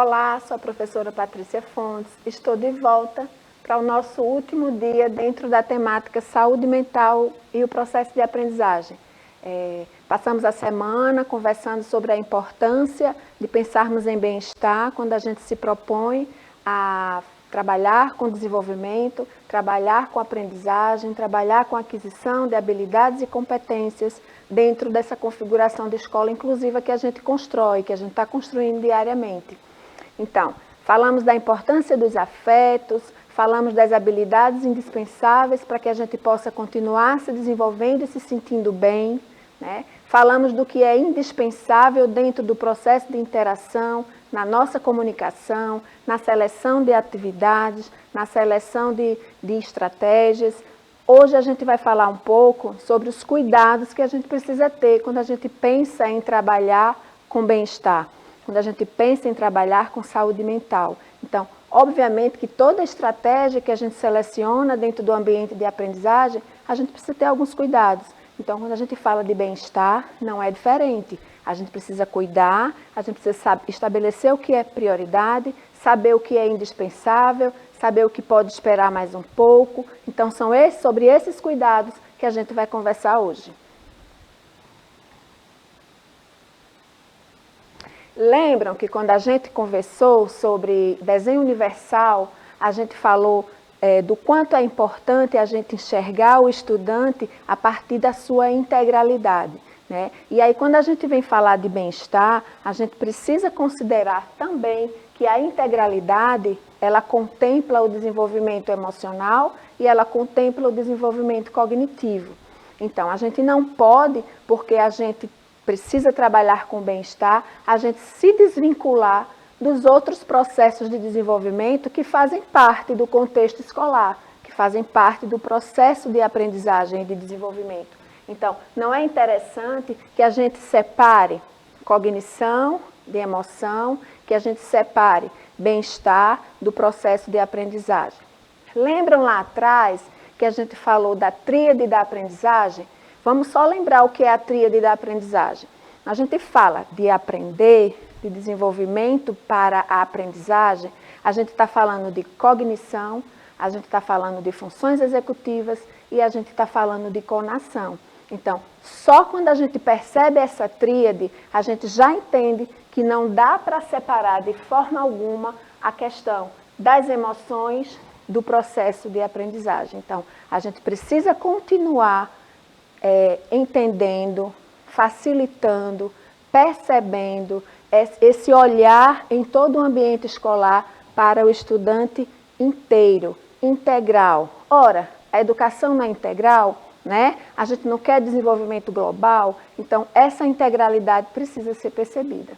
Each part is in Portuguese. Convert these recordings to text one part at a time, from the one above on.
Olá, sou a professora Patrícia Fontes. Estou de volta para o nosso último dia dentro da temática saúde mental e o processo de aprendizagem. Passamos a semana conversando sobre a importância de pensarmos em bem-estar quando a gente se propõe a trabalhar com desenvolvimento, trabalhar com aprendizagem, trabalhar com aquisição de habilidades e competências dentro dessa configuração de escola inclusiva que a gente constrói, que a gente está construindo diariamente. Então, falamos da importância dos afetos, falamos das habilidades indispensáveis para que a gente possa continuar se desenvolvendo e se sentindo bem, né? Falamos do que é indispensável dentro do processo de interação, na nossa comunicação, na seleção de atividades, na seleção de estratégias. Hoje a gente vai falar um pouco sobre os cuidados que a gente precisa ter quando a gente pensa em trabalhar com bem-estar, quando a gente pensa em trabalhar com saúde mental. Então, obviamente que toda estratégia que a gente seleciona dentro do ambiente de aprendizagem, a gente precisa ter alguns cuidados. Então, quando a gente fala de bem-estar, não é diferente. A gente precisa cuidar, a gente precisa estabelecer o que é prioridade, saber o que é indispensável, saber o que pode esperar mais um pouco. Então, são sobre esses cuidados que a gente vai conversar hoje. Lembram que quando a gente conversou sobre desenho universal, a gente falou do quanto é importante a gente enxergar o estudante a partir da sua integralidade, né? E aí, quando a gente vem falar de bem-estar, a gente precisa considerar também que a integralidade, ela contempla o desenvolvimento emocional e ela contempla o desenvolvimento cognitivo. Então, a gente não pode, porque a gente precisa trabalhar com bem-estar, a gente se desvincular dos outros processos de desenvolvimento que fazem parte do contexto escolar, que fazem parte do processo de aprendizagem e de desenvolvimento. Então, não é interessante que a gente separe cognição de emoção, que a gente separe bem-estar do processo de aprendizagem. Lembram lá atrás que a gente falou da tríade da aprendizagem? Vamos só lembrar o que é a tríade da aprendizagem. A gente fala de aprender, de desenvolvimento para a aprendizagem, a gente está falando de cognição, a gente está falando de funções executivas e a gente está falando de conação. Então, só quando a gente percebe essa tríade, a gente já entende que não dá para separar de forma alguma a questão das emoções do processo de aprendizagem. Então, a gente precisa continuar entendendo, facilitando, percebendo esse olhar em todo o ambiente escolar para o estudante inteiro, integral. Ora, a educação não é integral, né? A gente não quer desenvolvimento global, então essa integralidade precisa ser percebida.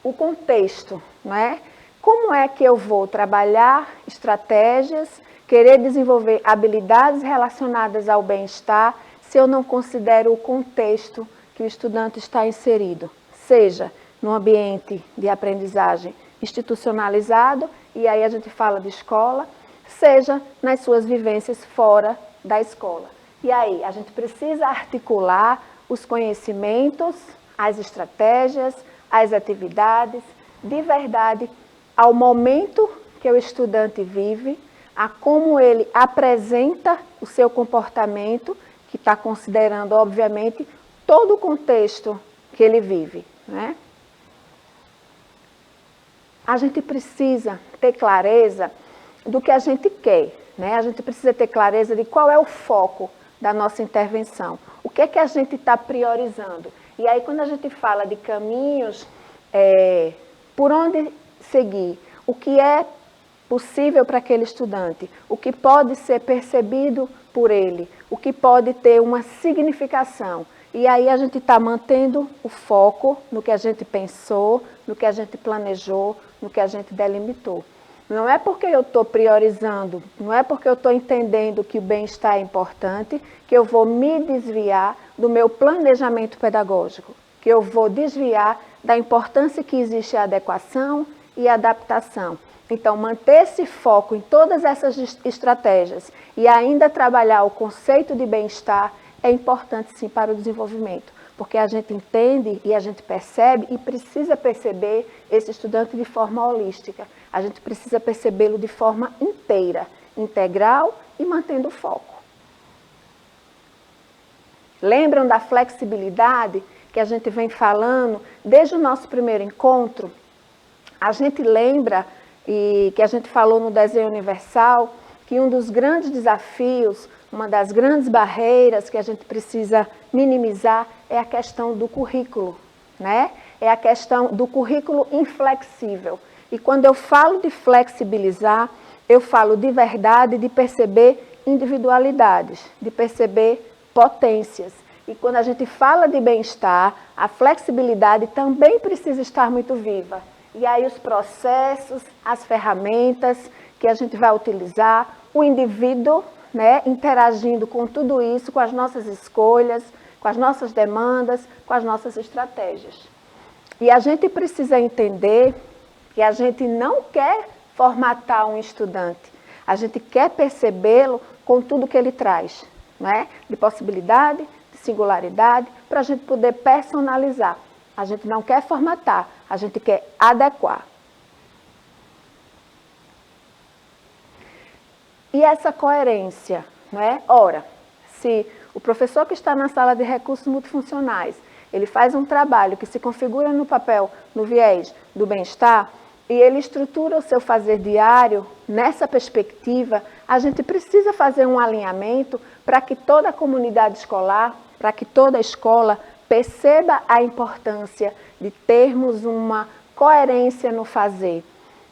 O contexto, não é? Como é que eu vou trabalhar estratégias, querer desenvolver habilidades relacionadas ao bem-estar, se eu não considero o contexto que o estudante está inserido, seja no ambiente de aprendizagem institucionalizado, e aí a gente fala de escola, seja nas suas vivências fora da escola. E aí a gente precisa articular os conhecimentos, as estratégias, as atividades, de verdade, ao momento que o estudante vive, a como ele apresenta o seu comportamento, que está considerando, obviamente, todo o contexto que ele vive, né? A gente precisa ter clareza do que a gente quer, né? A gente precisa ter clareza de qual é o foco da nossa intervenção, o que é que a gente está priorizando. E aí, quando a gente fala de caminhos, por onde seguir, o que é possível para aquele estudante, o que pode ser percebido por ele, o que pode ter uma significação. E aí a gente está mantendo o foco no que a gente pensou, no que a gente planejou, no que a gente delimitou. Não é porque eu estou priorizando, não é porque eu estou entendendo que o bem-estar é importante, que eu vou me desviar do meu planejamento pedagógico, que eu vou desviar da importância que existe a adequação e a adaptação. Então, manter esse foco em todas essas estratégias e ainda trabalhar o conceito de bem-estar é importante, sim, para o desenvolvimento. porque a gente entende e a gente percebe e precisa perceber esse estudante de forma holística. A gente precisa percebê-lo de forma inteira, integral e mantendo o foco. Lembram da flexibilidade que a gente vem falando desde o nosso primeiro encontro? A gente lembra, e que a gente falou no desenho universal, que um dos grandes desafios, uma das grandes barreiras que a gente precisa minimizar é a questão do currículo, né? É a questão do currículo inflexível. E quando eu falo de flexibilizar, eu falo de verdade, de perceber individualidades, de perceber potências. E quando a gente fala de bem-estar, a flexibilidade também precisa estar muito viva. E aí os processos, as ferramentas que a gente vai utilizar, o indivíduo, né, interagindo com tudo isso, com as nossas escolhas, com as nossas demandas, com as nossas estratégias. E a gente precisa entender que a gente não quer formatar um estudante, a gente quer percebê-lo com tudo que ele traz, né, de possibilidade, de singularidade, para a gente poder personalizar. A gente não quer formatar, a gente quer adequar. E essa coerência, né? Ora, se o professor que está na sala de recursos multifuncionais, ele faz um trabalho que se configura no papel, no viés do bem-estar, e ele estrutura o seu fazer diário nessa perspectiva, a gente precisa fazer um alinhamento para que toda a comunidade escolar, para que toda a escola perceba a importância de termos uma coerência no fazer,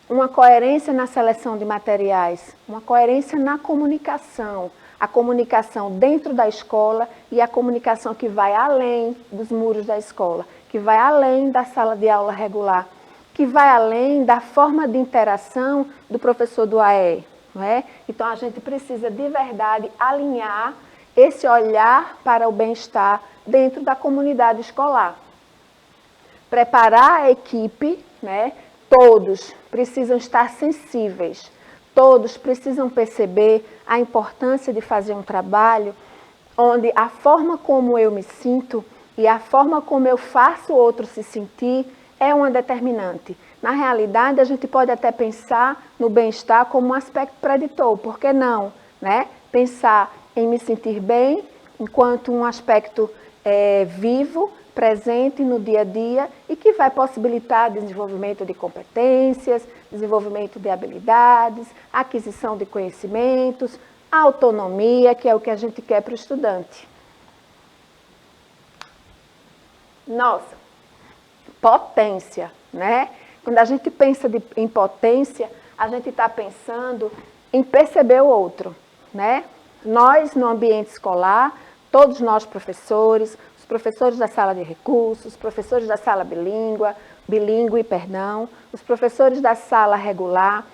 uma coerência na seleção de materiais, uma coerência na comunicação, a comunicação dentro da escola e a comunicação que vai além dos muros da escola, que vai além da sala de aula regular, que vai além da forma de interação do professor do AE. Não é? Então, a gente precisa de verdade alinhar esse olhar para o bem-estar dentro da comunidade escolar. Preparar a equipe, né? Todos precisam estar sensíveis, todos precisam perceber a importância de fazer um trabalho onde a forma como eu me sinto e a forma como eu faço o outro se sentir é uma determinante. Na realidade, a gente pode até pensar no bem-estar como um aspecto preditor, por que não? Né? Pensar em me sentir bem enquanto um aspecto vivo, presente no dia a dia e que vai possibilitar desenvolvimento de competências, desenvolvimento de habilidades, aquisição de conhecimentos, autonomia, que é o que a gente quer para o estudante. Nossa, potência, né? Quando a gente pensa em potência, a gente está pensando em perceber o outro, né? Nós, no ambiente escolar, todos nós professores, os professores da sala de recursos, os professores da sala bilíngue, os professores da sala regular,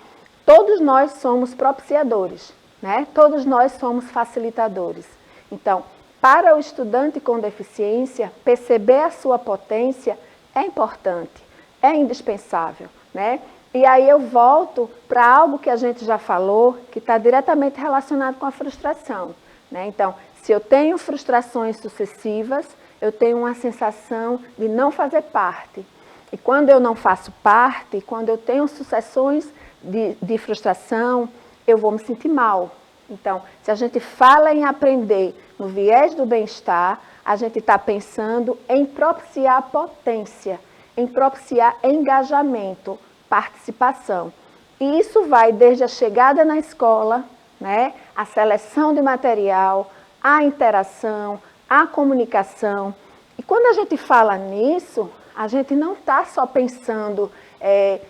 todos nós somos propiciadores, né? Todos nós somos facilitadores. Então, para o estudante com deficiência, perceber a sua potência é importante, é indispensável, né? E aí eu volto para algo que a gente já falou, que está diretamente relacionado com a frustração, né? Então, se eu tenho frustrações sucessivas, eu tenho uma sensação de não fazer parte. E quando eu não faço parte, quando eu tenho sucessões de frustração, eu vou me sentir mal. Então, se a gente fala em aprender no viés do bem-estar, a gente está pensando em propiciar potência, em propiciar engajamento, participação. E isso vai desde a chegada na escola, né, a seleção de material, a interação, a comunicação. E quando a gente fala nisso, a gente não está só pensando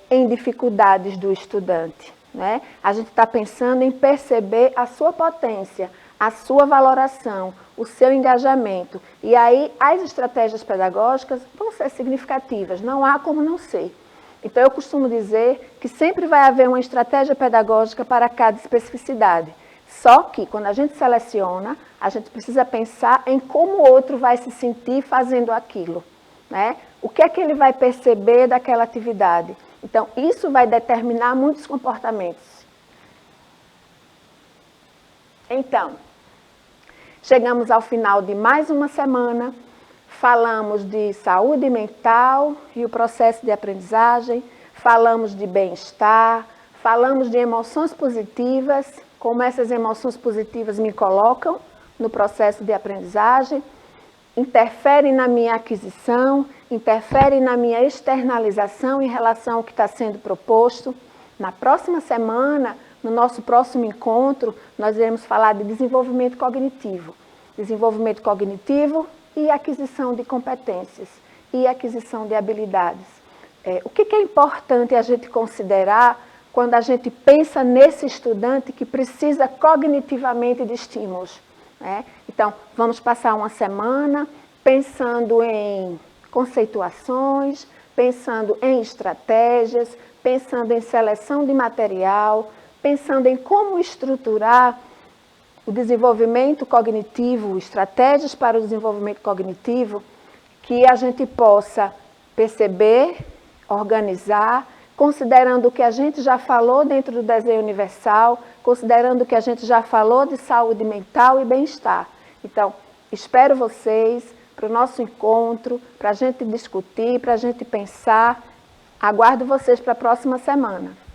em dificuldades do estudante, né? A gente está pensando em perceber a sua potência, a sua valoração, o seu engajamento. E aí as estratégias pedagógicas vão ser significativas, não há como não ser. Então eu costumo dizer que sempre vai haver uma estratégia pedagógica para cada especificidade. Só que quando a gente seleciona, a gente precisa pensar em como o outro vai se sentir fazendo aquilo, né? O que é que ele vai perceber daquela atividade? Então, isso vai determinar muitos comportamentos. Então, chegamos ao final de mais uma semana. falamos de saúde mental e o processo de aprendizagem, falamos de bem-estar, falamos de emoções positivas, como essas emoções positivas me colocam no processo de aprendizagem, interferem na minha aquisição, interferem na minha externalização em relação ao que está sendo proposto. Na próxima semana, no nosso próximo encontro, nós iremos falar de desenvolvimento cognitivo. Desenvolvimento cognitivo e aquisição de competências e aquisição de habilidades. O que é importante a gente considerar quando a gente pensa nesse estudante que precisa cognitivamente de estímulos, né? Então, vamos passar uma semana pensando em conceituações, pensando em estratégias, pensando em seleção de material, pensando em como estruturar o desenvolvimento cognitivo, estratégias para o desenvolvimento cognitivo, que a gente possa perceber, organizar, considerando o que a gente já falou dentro do desenho universal, considerando o que a gente já falou de saúde mental e bem-estar. Então, espero vocês para o nosso encontro, para a gente discutir, para a gente pensar. Aguardo vocês para a próxima semana.